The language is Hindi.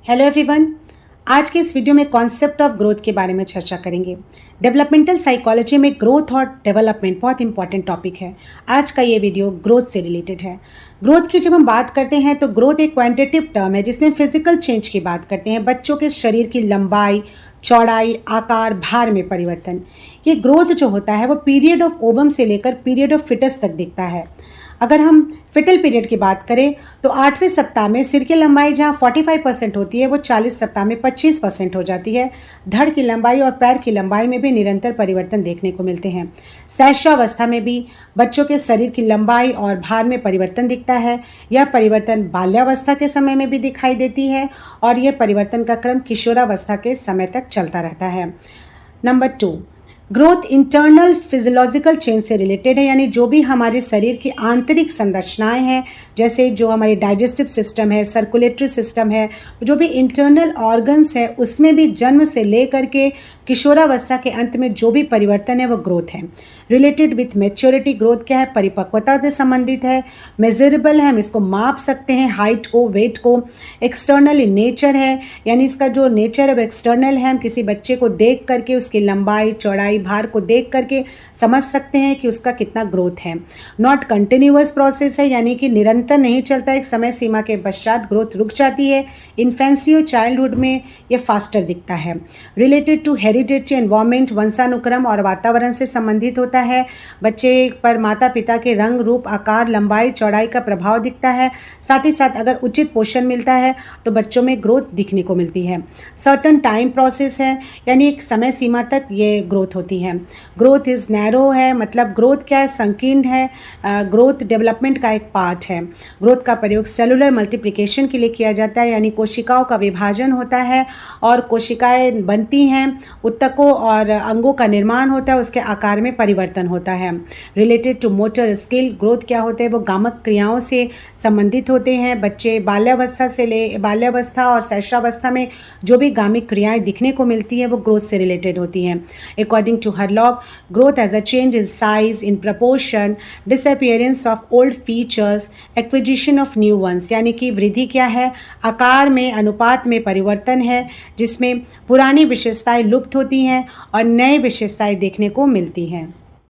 Hello everyone. आज के इस वीडियो में कॉन्सेप्ट ऑफ ग्रोथ के बारे में चर्चा करेंगे। डेवलपमेंटल साइकोलॉजी में ग्रोथ और डेवलपमेंट बहुत इंपॉर्टेंट टॉपिक है। आज का ये वीडियो ग्रोथ से रिलेटेड है। ग्रोथ की जब हम बात करते हैं तो ग्रोथ एक क्वांटिटेटिव टर्म है जिसमें फिजिकल चेंज की बात करते हैं। बच्चों के शरीर की लंबाई, चौड़ाई, आकार, भार में परिवर्तन। ये ग्रोथ जो होता है वो पीरियड ऑफ ओवम से लेकर पीरियड ऑफ फिटस तक दिखता है। अगर हम फिटल पीरियड की बात करें तो 8वें सप्ताह में सिर की लंबाई जहाँ 45% होती है वो 40 सप्ताह में 25% हो जाती है। धड़ की लंबाई और पैर की लंबाई में भी निरंतर परिवर्तन देखने को मिलते हैं। शैशवावस्था में भी बच्चों के शरीर की लंबाई और भार में परिवर्तन दिखता है। यह परिवर्तन बाल्यावस्था के समय में भी दिखाई देती है और यह परिवर्तन का क्रम किशोरावस्था के समय तक चलता रहता है। Number 2, growth internal physiological change से रिलेटेड है, यानी जो भी हमारे शरीर की आंतरिक संरचनाएं हैं, जैसे जो हमारी डाइजेस्टिव सिस्टम है, सर्कुलेटरी सिस्टम है, जो भी इंटरनल ऑर्गन्स है, उसमें भी जन्म से लेकर के किशोरावस्था के अंत में जो भी परिवर्तन है वो ग्रोथ है। रिलेटेड विथ मैच्योरिटी, ग्रोथ क्या है? परिपक्वता से संबंधित है, मेजरेबल है, हम इसको माप सकते हैं, हाइट को, वेट को। एक्सटर्नल इन नेचर है, यानी इसका जो नेचर है वो एक्सटर्नल है। हम किसी बच्चे को देख करके उसकी लंबाई, चौड़ाई, भार को देख करके समझ सकते हैं कि उसका कितना ग्रोथ है। नॉट कंटिन्यूअस प्रोसेस है, यानी कि निरंतर नहीं चलता, एक समय सीमा के पश्चात ग्रोथ रुक जाती है। इन्फेंसी और चाइल्डहुड में ये फास्टर दिखता है। रिलेटेड टू हेरिडिटी एनवायरमेंट, वंशानुक्रम और वातावरण से संबंधित होता है। बच्चे पर माता पिता के रंग, रूप, आकार, लंबाई, चौड़ाई का प्रभाव दिखता है। साथ ही साथ अगर उचित पोषण मिलता है तो बच्चों में ग्रोथ दिखने को मिलती है। सर्टन टाइम प्रोसेस है, यानी एक समय सीमा तक ये ग्रोथ होती है। ग्रोथ इज़ नैरो है, मतलब ग्रोथ क्या है? संकीर्ण है। ग्रोथ डेवलपमेंट का एक पार्ट है। ग्रोथ का प्रयोग सेलुलर मल्टीप्लिकेशन के लिए किया जाता है, यानी कोशिकाओं का विभाजन होता है और कोशिकाएं बनती हैं, ऊतकों और अंगों का निर्माण होता है, उसके आकार में परिवर्तन होता है। Related to motor skill, growth क्या होते हैं? वो गामक क्रियाओं से संबंधित होते हैं। बच्चे बाल्यावस्था और शैशवावस्था में जो भी गामिक क्रियाएं दिखने को मिलती हैं वो ग्रोथ से रिलेटेड होती हैं। According to Hurlock, growth as a change in size, in proportion, disappearance of old features, acquisition of new ones, यानी कि वृद्धि क्या है? आकार में, अनुपात में परिवर्तन है, जिसमें पुरानी विशेषताएं लुप्त होती हैं और नई विशेषताएं देखने को मिलती हैं।